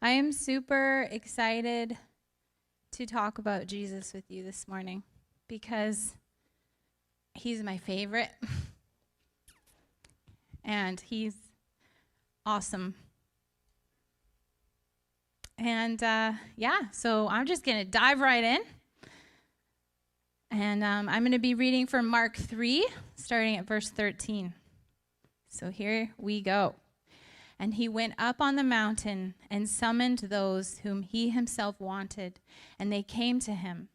I am super excited to talk about Jesus with you this morning because he's my favorite and he's awesome. And so I'm just going to dive right in. And I'm going to be reading from Mark 3, starting at verse 13. So here we go. And he went up on the mountain and summoned those whom he himself wanted, and they came to him.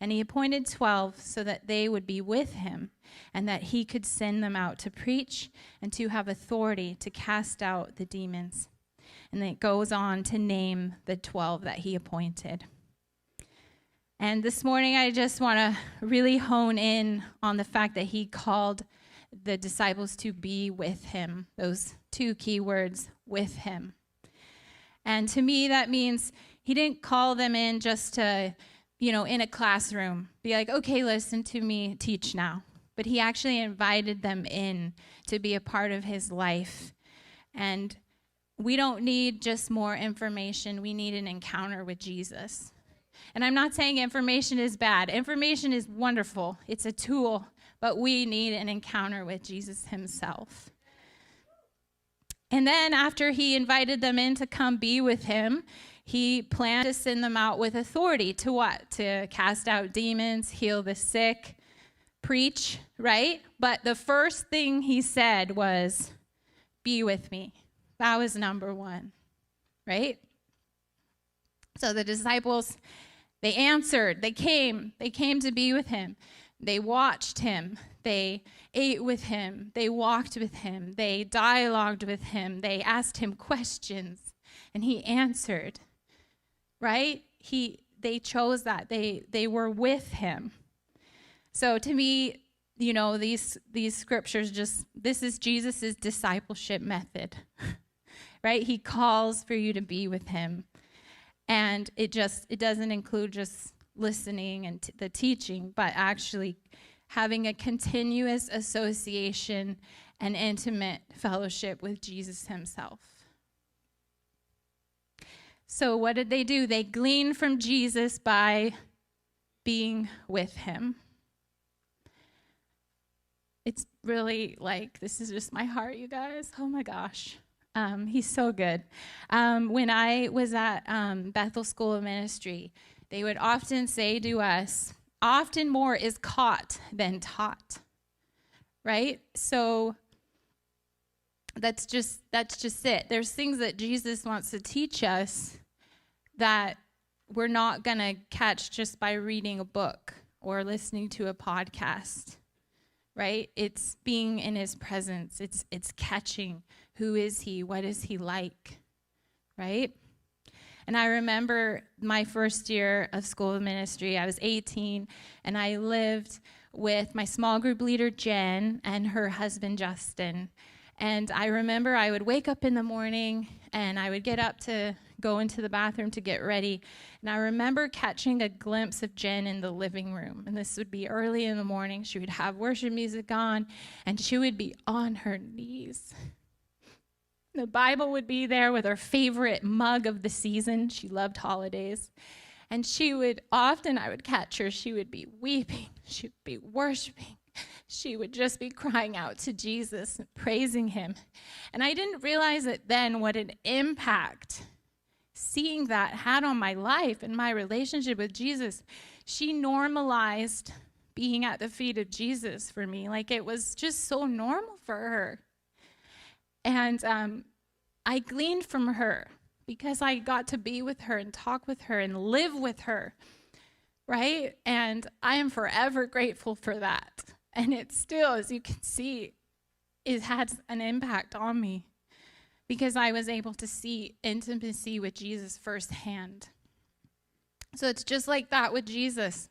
And he appointed 12 so that they would be with him, and that he could send them out to preach and to have authority to cast out the demons. And then it goes on to name the 12 that he appointed. And this morning I just want to really hone in on the fact that he called the disciples to be with him. Those two key words, with him. And to me, that means he didn't call them in just to, in a classroom, be like, okay, listen to me teach now. But he actually invited them in to be a part of his life. And we don't need just more information. We need an encounter with Jesus. And I'm not saying information is bad. Information is wonderful. It's a tool. But we need an encounter with Jesus himself. And then after he invited them in to come be with him, he planned to send them out with authority to what? To cast out demons, heal the sick, preach, right? But the first thing he said was, be with me. That was number one, right? So the disciples, they answered, they came to be with him. They watched him, they ate with him, they walked with him, they dialogued with him, they asked him questions, and he answered, right? They chose that, they were with him. So to me, these scriptures this is Jesus's discipleship method, right? He calls for you to be with him, and it doesn't include just listening and the teaching, but actually having a continuous association and intimate fellowship with Jesus himself. So what did they do? They gleaned from Jesus by being with him. It's really this is just my heart, you guys. Oh my gosh. He's so good. When I was at Bethel School of Ministry, they would often say to us, often more is caught than taught, right? So that's just it. There's things that Jesus wants to teach us that we're not going to catch just by reading a book or listening to a podcast, right? It's being in his presence. It's catching who is he, what is he like, right? And I remember my first year of School of Ministry, I was 18, and I lived with my small group leader, Jen, and her husband, Justin. And I remember I would wake up in the morning, and I would get up to go into the bathroom to get ready. And I remember catching a glimpse of Jen in the living room. And this would be early in the morning. She would have worship music on, and she would be on her knees. The Bible would be there with her favorite mug of the season. She loved holidays. And I would catch her, she would be weeping. She would be worshiping. She would just be crying out to Jesus and praising him. And I didn't realize it then what an impact seeing that had on my life and my relationship with Jesus. She normalized being at the feet of Jesus for me. It was just so normal for her. And I gleaned from her because I got to be with her and talk with her and live with her, right? And I am forever grateful for that. And it still, as you can see, it had an impact on me because I was able to see intimacy with Jesus firsthand. So it's just like that with Jesus.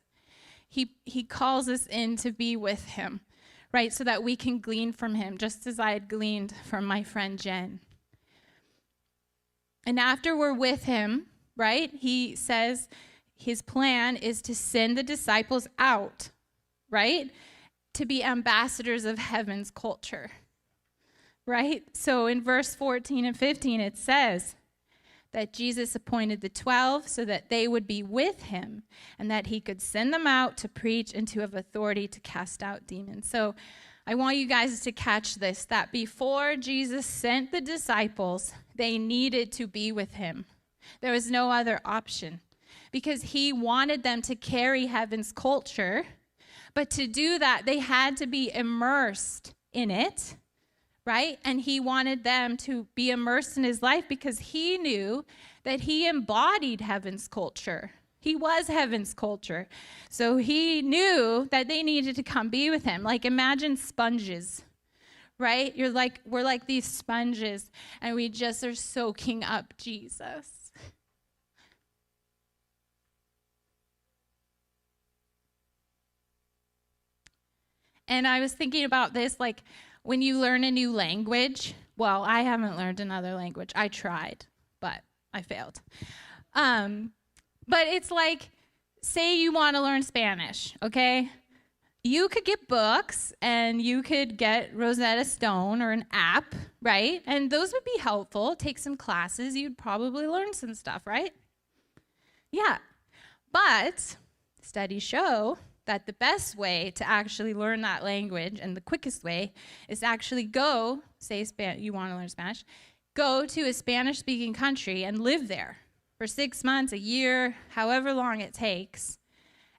He calls us in to be with him, right? So that we can glean from him, just as I had gleaned from my friend Jen. And after we're with him, right, he says his plan is to send the disciples out, right, to be ambassadors of heaven's culture, right? So in verse 14 and 15, it says, that Jesus appointed the 12 so that they would be with him and that he could send them out to preach and to have authority to cast out demons. So I want you guys to catch this, that before Jesus sent the disciples, they needed to be with him. There was no other option because he wanted them to carry heaven's culture. But to do that, they had to be immersed in it, right? And he wanted them to be immersed in his life because he knew that he embodied heaven's culture. He was heaven's culture. So he knew that they needed to come be with him. Like imagine sponges, right? We're like these sponges and we just are soaking up Jesus. And I was thinking about this, like when you learn a new language. Well, I haven't learned another language. I tried, but I failed. But it's like, say you want to learn Spanish, okay? You could get books and you could get Rosetta Stone or an app, right? And those would be helpful. Take some classes. You'd probably learn some stuff, right? Yeah. But studies show that the best way to actually learn that language and the quickest way is to actually go, say you want to learn Spanish, go to a Spanish-speaking country and live there for 6 months, a year, however long it takes,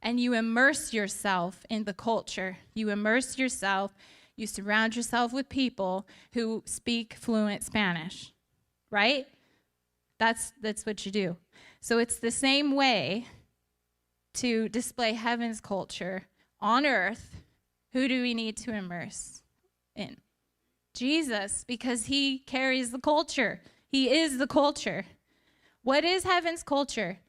and you immerse yourself in the culture. You immerse yourself, you surround yourself with people who speak fluent Spanish, right? That's what you do. So it's the same way to display heaven's culture on earth. Who do we need to immerse in? Jesus, because he carries the culture. He is the culture. What is heaven's culture?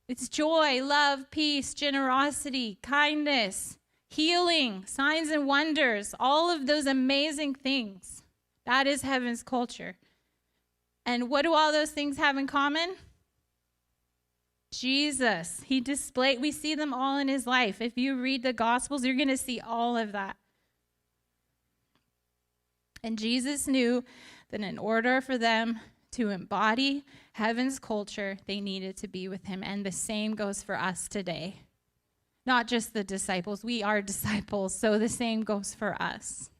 It's joy, love, peace, generosity, kindness, healing, signs and wonders, all of those amazing things. That is heaven's culture. And what do all those things have in common? Jesus. We see them all in his life. If you read the Gospels, you're going to see all of that. And Jesus knew that in order for them to embody heaven's culture, they needed to be with him. And the same goes for us today. Not just the disciples. We are disciples, so the same goes for us.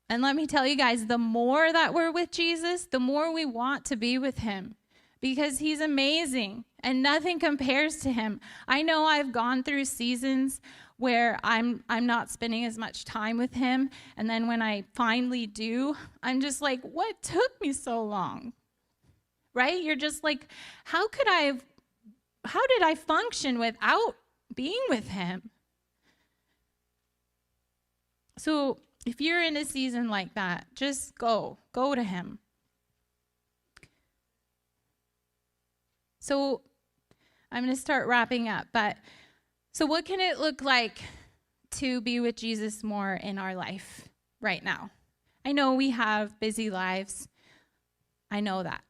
And let me tell you guys, the more that we're with Jesus, the more we want to be with him. Because he's amazing and nothing compares to him. I know I've gone through seasons where I'm not spending as much time with him. And then when I finally do, I'm just like, what took me so long? Right? You're just like, how did I function without being with him? So if you're in a season like that, just go to him. So I'm going to start wrapping up. So what can it look like to be with Jesus more in our life right now? I know we have busy lives. I know that.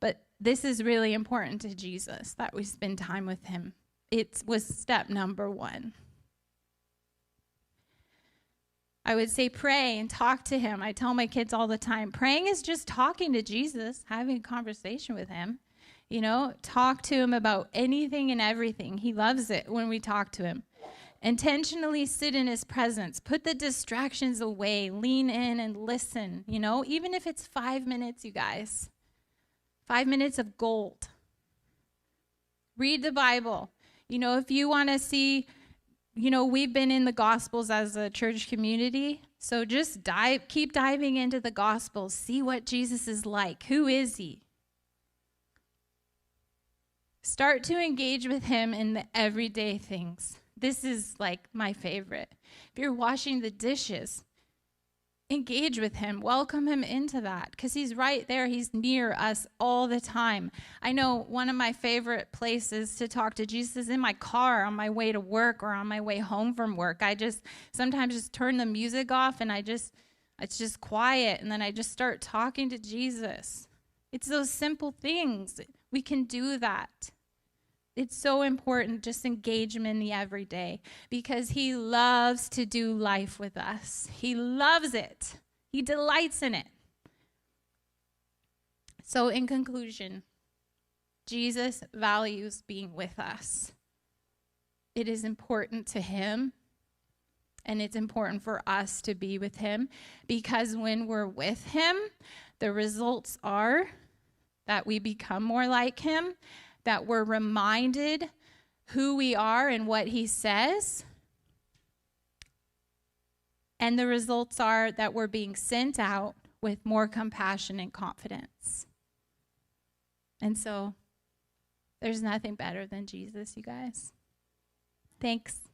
But this is really important to Jesus, that we spend time with him. It was step number 1. I would say pray and talk to him. I tell my kids all the time, praying is just talking to Jesus, having a conversation with him. You know, talk to him about anything and everything. He loves it when we talk to him. Intentionally sit in his presence. Put the distractions away. Lean in and listen, you know, even if it's 5 minutes, you guys. 5 minutes of gold. Read the Bible. You know, if you want to see, you know, we've been in the Gospels as a church community. So just keep diving into the Gospels. See what Jesus is like. Who is he? Start to engage with him in the everyday things. This is like my favorite. If you're washing the dishes, engage with him. Welcome him into that because he's right there. He's near us all the time. I know one of my favorite places to talk to Jesus is in my car on my way to work or on my way home from work. I just sometimes just turn the music off and it's just quiet. And then I just start talking to Jesus. It's those simple things. We can do that. It's so important, just engage him in the everyday, because he loves to do life with us. He loves it. He delights in it. So in conclusion, Jesus values being with us. It is important to him, and it's important for us to be with him, because when we're with him, the results are that we become more like him, that we're reminded who we are and what he says. And the results are that we're being sent out with more compassion and confidence. And so there's nothing better than Jesus, you guys. Thanks.